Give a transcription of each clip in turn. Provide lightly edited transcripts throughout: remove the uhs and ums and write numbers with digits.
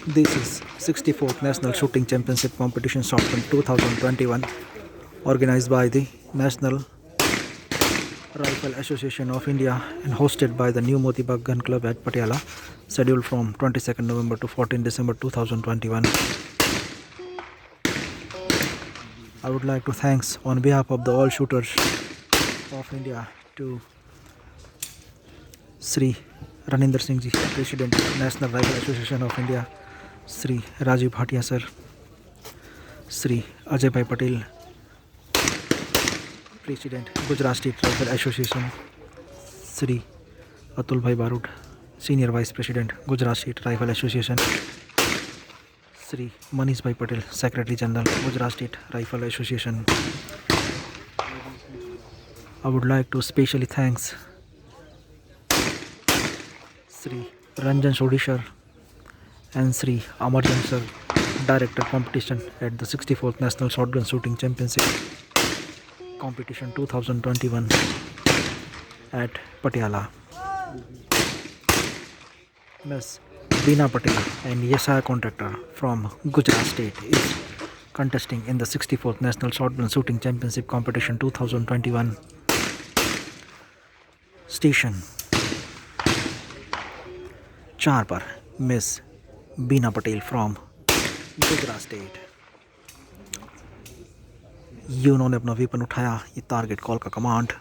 This is 64th National Shooting Championship Competition Shotgun 2021 organized by the National Rifle Association of India and hosted by the New Motibag Gun Club at Patiala, scheduled from 22nd November to 14 December 2021. I would like to thanks on behalf of the all shooters of India to Sri Raninder Singh ji, President National Rifle Association of India, Sri Rajiv Bhatia sir, Sri Ajay Bhai Patel, President Gujarat State Rifle Association, Sri Atul Bhai Barud, Senior Vice President Gujarat State Rifle Association, Sri Manish Bhai Patel, Secretary General Gujarat State Rifle Association. I would like to specially thanks Sri Ranjan Sodhi sir and Sri Amarjan sir, Director Competition at the 64th National Shotgun Shooting Championship Competition 2021 at Patiala. Ms. Bina Patel and Yeshaya Contractor from Gujarat State is contesting in the 64th National Shotgun Shooting Championship Competition 2021. Station 4 पर Ms. Bina Patel from Gujarat State. ये उन्होंने अपना weapon उठाया, ये target call का command,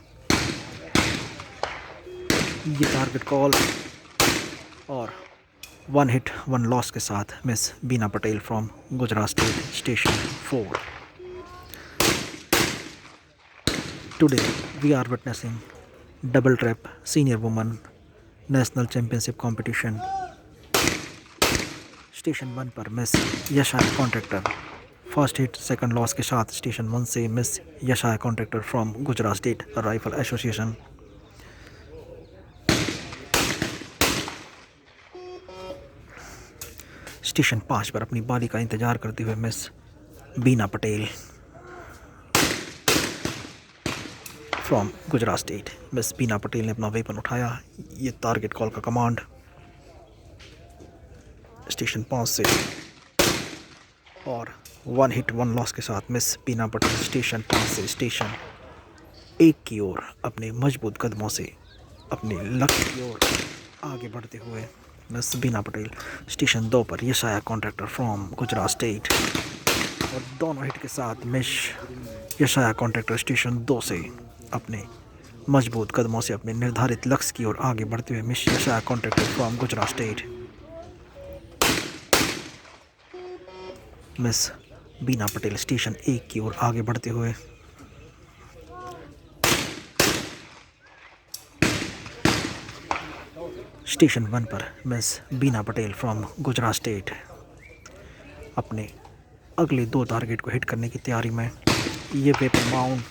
ये target call और 1 hit 1 loss के साथ miss Bina Patel from Gujarat state station 4. Today we are witnessing double trap senior woman national championship competition. Station 1 पर miss Yashaya Contractor first hit second loss के साथ स्टेशन 1 से miss Yashaya Contractor from Gujarat state rifle association. Station 5 पर अपनी बारी का इंतजार करते हुए miss Bina Patel from Gujarat state. Miss Bina Patel ने अपना वेपन उठाया, ये टारगेट कॉल का कमांड स्टेशन 5 से और 1 हिट 1 लॉस के साथ मिस बीना पटेल स्टेशन 5 से स्टेशन 1 की ओर अपने मजबूत कदमों से अपने लक्ष्य की ओर आगे बढ़ते हुए मिस बीना पटेल स्टेशन 2 पर यशाया कॉन्ट्रैक्टर फ्रॉम गुजरात स्टेट और दोनों हिट के साथ मिस यशाया कॉन्ट्रैक्टर स्टेशन 2 से अपने मजबूत कदमों से अपने निर्धारित लक्ष्य की ओर आगे बढ़ते हुए miss Yashaya Contractor from Gujarat state. Miss Bina Patel station 1 की ओर आगे बढ़ते हुए स्टेशन 1 पर miss Bina Patel from Gujarat state अपने अगले 2 टारगेट को हिट करने की तैयारी में. ये वेपन माउंट,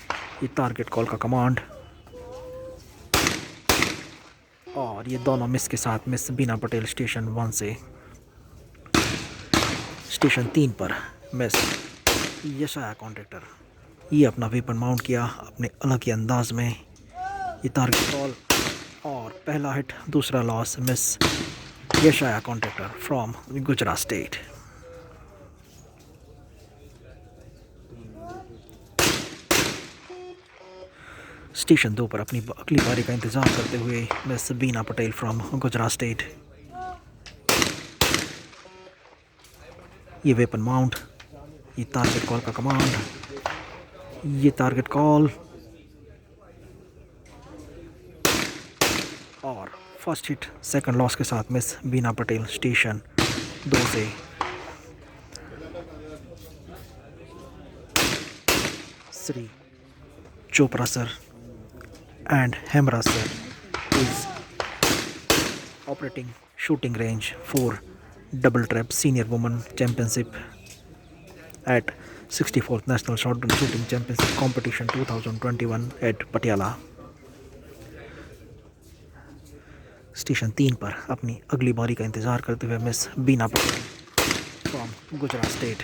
ये टारगेट कॉल का कमांड और ये दोनों मिस के साथ मिस बीना पटेल स्टेशन 1 से स्टेशन 3 पर मिस यशाया कॉन्ट्रैक्टर ये अपना वेपन माउंट किया अपने अलग ही अंदाज में. ये टारगेट कॉल और पहला हिट दूसरा loss miss Yashaya Contractor from Gujarat state. Station 2 पर अपनी अगली बारी का इंतजार करते हुए miss Bina Patel from Gujarat state. ये वेपन माउंट, ये टारगेट कॉल का कमांड, ये टारगेट कॉल और फर्स्ट हिट सेकंड लॉस के साथ मिस बीना पटेल स्टेशन 2 से Shri Chopra sir and Hemra sir is operating shooting range for double trap senior woman championship at 64th National Shotgun Shooting Championship Competition 2021 at Patiala. Station 3 पर अपनी अगली बारी का इंतजार करते हुए miss Bina Patel from Gujarat state.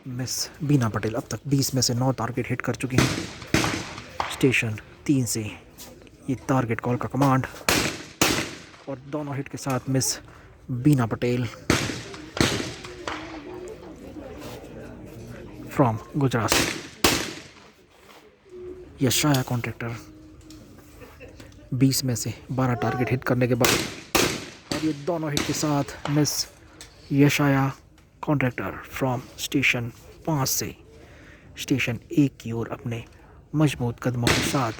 Miss Bina Patel अब तक 20 में से 9 टारगेट हिट कर चुकी हैं. स्टेशन 3 से ये टारगेट कॉल का कमांड, और दोनों हिट के साथ miss Bina Patel from Gujarat. Yashaya Contractor 20 में से 12 टारगेट हिट करने के बाद, और ये दोनों हिट के साथ miss Yashaya Contractor from station 5 से स्टेशन 1 की ओर अपने मजबूत कदमों के साथ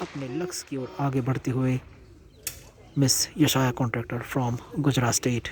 अपने लक्ष्य की ओर आगे बढ़ते हुए miss Yashaya Contractor from Gujarat state